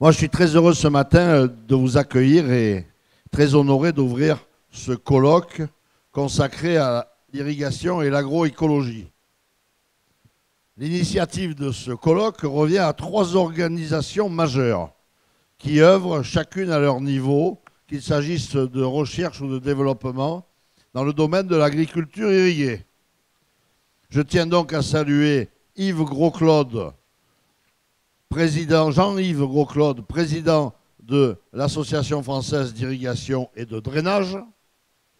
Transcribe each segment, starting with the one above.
Moi, je suis très heureux ce matin de vous accueillir et très honoré d'ouvrir ce colloque consacré à l'irrigation et l'agroécologie. L'initiative de ce colloque revient à 3 organisations majeures qui œuvrent chacune à leur niveau, qu'il s'agisse de recherche ou de développement, dans le domaine de l'agriculture irriguée. Je tiens donc à saluer Yves Gros-Claude, Jean-Yves Gros-Claude, président de l'Association française d'irrigation et de drainage,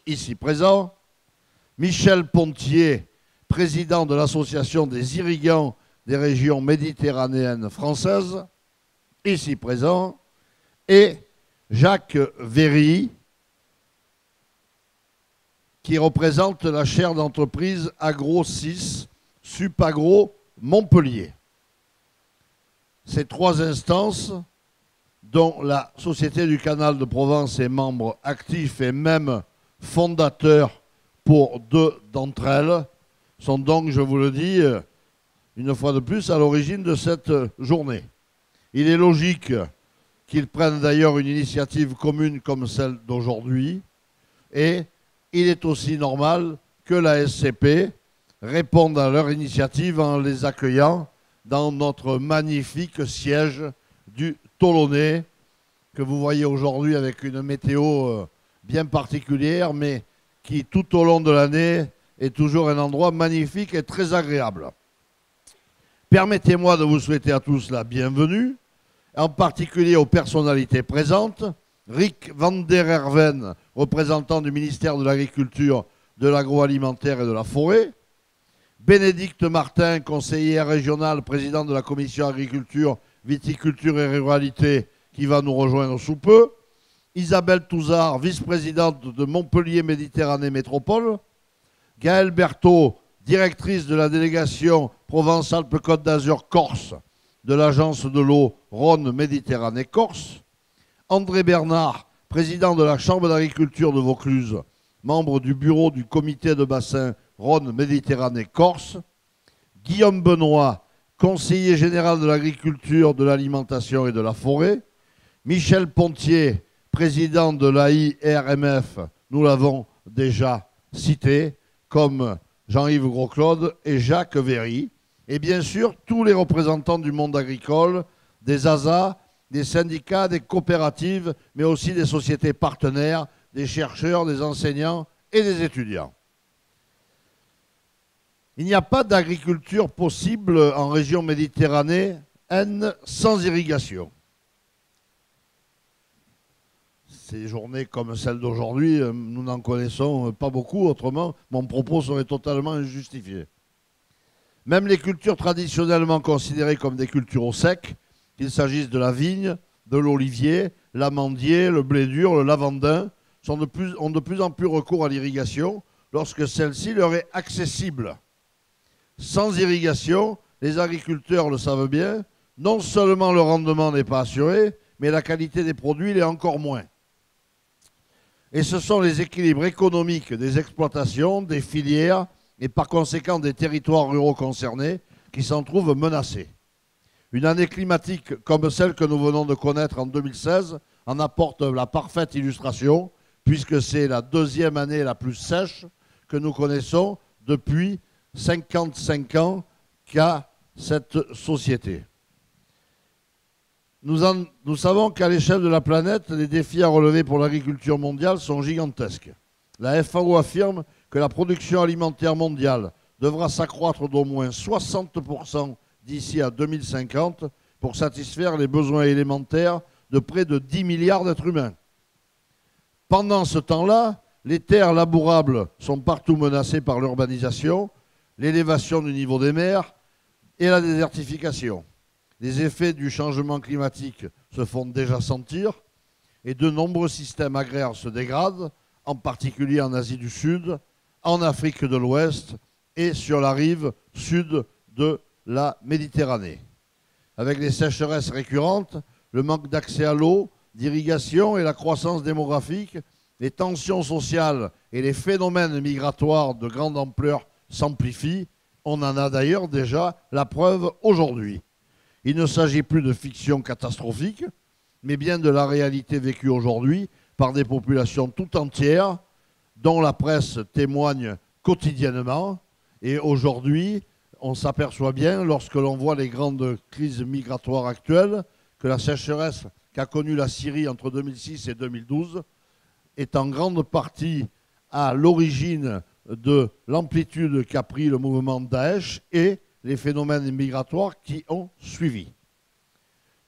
ici présent, Michel Pontier, président de l'Association des irrigants des régions méditerranéennes françaises, ici présent, et Jacques Véry, qui représente la chaire d'entreprise Agro6, Supagro Montpellier. Ces 3 instances, dont la Société du Canal de Provence est membre actif et même fondateur pour 2 d'entre elles, sont donc, je vous le dis, une fois de plus, à l'origine de cette journée. Il est logique qu'ils prennent d'ailleurs une initiative commune comme celle d'aujourd'hui, et il est aussi normal que la SCP réponde à leur initiative en les accueillant dans notre magnifique siège du Tolonnais, que vous voyez aujourd'hui avec une météo bien particulière, mais qui tout au long de l'année est toujours un endroit magnifique et très agréable. Permettez-moi de vous souhaiter à tous la bienvenue, en particulier aux personnalités présentes. Rick van der Herven, représentant du ministère de l'Agriculture, de l'Agroalimentaire et de la Forêt. Bénédicte Martin, conseillère régionale, présidente de la commission agriculture, viticulture et ruralité, qui va nous rejoindre sous peu. Isabelle Touzard, vice-présidente de Montpellier Méditerranée Métropole. Gaëlle Berthaud, directrice de la délégation Provence-Alpes-Côte d'Azur-Corse de l'agence de l'eau Rhône Méditerranée Corse. André Bernard, président de la Chambre d'agriculture de Vaucluse, membre du bureau du comité de bassin Rhône Méditerranée Corse. Guillaume Benoît, conseiller général de l'agriculture, de l'alimentation et de la forêt. Michel Pontier, président de l'AIRMF, nous l'avons déjà cité, comme Jean-Yves Gros-Claude et Jacques Véry. Et bien sûr, tous les représentants du monde agricole, des ASA, des syndicats, des coopératives, mais aussi des sociétés partenaires, des chercheurs, des enseignants et des étudiants. Il n'y a pas d'agriculture possible en région méditerranéenne sans irrigation. Ces journées comme celle d'aujourd'hui, nous n'en connaissons pas beaucoup, autrement mon propos serait totalement injustifié. Même les cultures traditionnellement considérées comme des cultures au sec, qu'il s'agisse de la vigne, de l'olivier, l'amandier, le blé dur, le lavandin, ont de plus en plus recours à l'irrigation lorsque celle-ci leur est accessible. Sans irrigation, les agriculteurs le savent bien, non seulement le rendement n'est pas assuré, mais la qualité des produits l'est encore moins. Et ce sont les équilibres économiques des exploitations, des filières et par conséquent des territoires ruraux concernés qui s'en trouvent menacés. Une année climatique comme celle que nous venons de connaître en 2016 en apporte la parfaite illustration, puisque c'est la 2e année la plus sèche que nous connaissons depuis 55 ans qu'a cette société. Nous savons qu'à l'échelle de la planète, les défis à relever pour l'agriculture mondiale sont gigantesques. La FAO affirme que la production alimentaire mondiale devra s'accroître d'au moins 60% d'ici à 2050 pour satisfaire les besoins élémentaires de près de 10 milliards d'êtres humains. Pendant ce temps-là, les terres labourables sont partout menacées par l'urbanisation, l'élévation du niveau des mers et la désertification. Les effets du changement climatique se font déjà sentir et de nombreux systèmes agraires se dégradent, en particulier en Asie du Sud, en Afrique de l'Ouest et sur la rive sud de la Méditerranée. Avec les sécheresses récurrentes, le manque d'accès à l'eau, d'irrigation et la croissance démographique, les tensions sociales et les phénomènes migratoires de grande ampleur s'amplifient. On en a d'ailleurs déjà la preuve aujourd'hui. Il ne s'agit plus de fiction catastrophique, mais bien de la réalité vécue aujourd'hui par des populations tout entières dont la presse témoigne quotidiennement. Et aujourd'hui, on s'aperçoit bien, lorsque l'on voit les grandes crises migratoires actuelles, que la sécheresse qu'a connue la Syrie entre 2006 et 2012 est en grande partie à l'origine de l'amplitude qu'a pris le mouvement Daesh et les phénomènes migratoires qui ont suivi.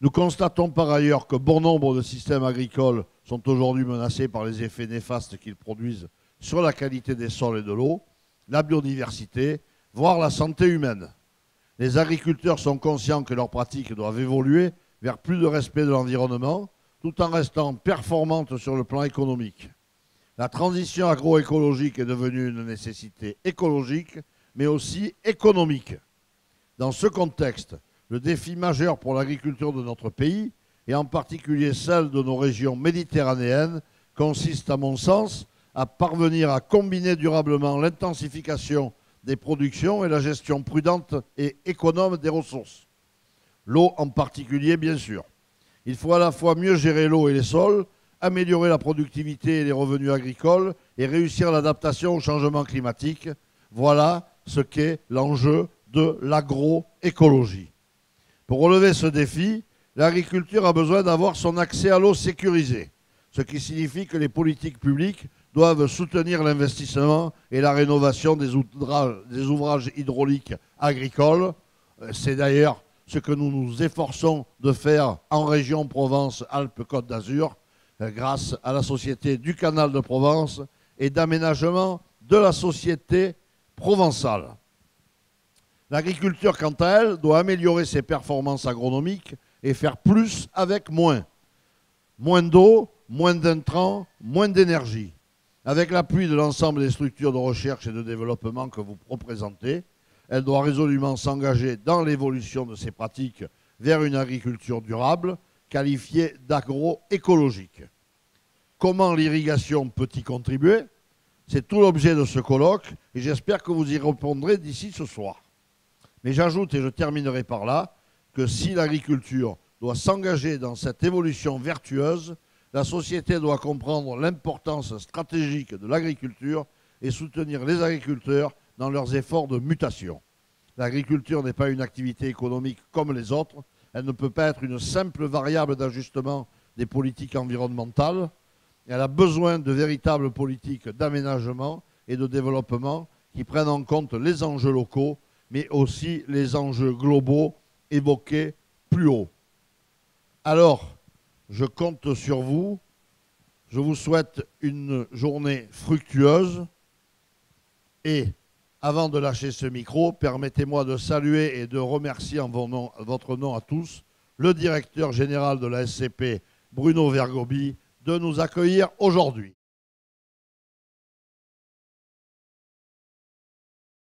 Nous constatons par ailleurs que bon nombre de systèmes agricoles sont aujourd'hui menacés par les effets néfastes qu'ils produisent sur la qualité des sols et de l'eau, la biodiversité, voire la santé humaine. Les agriculteurs sont conscients que leurs pratiques doivent évoluer vers plus de respect de l'environnement, tout en restant performantes sur le plan économique. La transition agroécologique est devenue une nécessité écologique, mais aussi économique. Dans ce contexte, le défi majeur pour l'agriculture de notre pays, et en particulier celle de nos régions méditerranéennes, consiste à mon sens à parvenir à combiner durablement l'intensification des productions et la gestion prudente et économe des ressources. L'eau en particulier, bien sûr. Il faut à la fois mieux gérer l'eau et les sols, améliorer la productivité et les revenus agricoles et réussir l'adaptation au changement climatique. Voilà ce qu'est l'enjeu de l'agroécologie. Pour relever ce défi, l'agriculture a besoin d'avoir son accès à l'eau sécurisé, ce qui signifie que les politiques publiques doivent soutenir l'investissement et la rénovation des ouvrages hydrauliques agricoles. C'est d'ailleurs ce que nous nous efforçons de faire en région Provence-Alpes-Côte d'Azur, grâce à la Société du Canal de Provence et d'aménagement de la Société provençale. L'agriculture, quant à elle, doit améliorer ses performances agronomiques et faire plus avec moins. Moins d'eau, moins d'intrants, moins d'énergie. Avec l'appui de l'ensemble des structures de recherche et de développement que vous représentez, elle doit résolument s'engager dans l'évolution de ses pratiques vers une agriculture durable, qualifiée d'agroécologique. Comment l'irrigation peut y contribuer? C'est tout l'objet de ce colloque et j'espère que vous y répondrez d'ici ce soir. Mais j'ajoute, et je terminerai par là, que si l'agriculture doit s'engager dans cette évolution vertueuse, la société doit comprendre l'importance stratégique de l'agriculture et soutenir les agriculteurs dans leurs efforts de mutation. L'agriculture n'est pas une activité économique comme les autres. Elle ne peut pas être une simple variable d'ajustement des politiques environnementales. Elle a besoin de véritables politiques d'aménagement et de développement qui prennent en compte les enjeux locaux, mais aussi les enjeux globaux évoqués plus haut. Alors, je compte sur vous. Je vous souhaite une journée fructueuse. Et avant de lâcher ce micro, permettez-moi de saluer et de remercier en votre nom à tous le directeur général de la SCP, Bruno Vergobi, de nous accueillir aujourd'hui.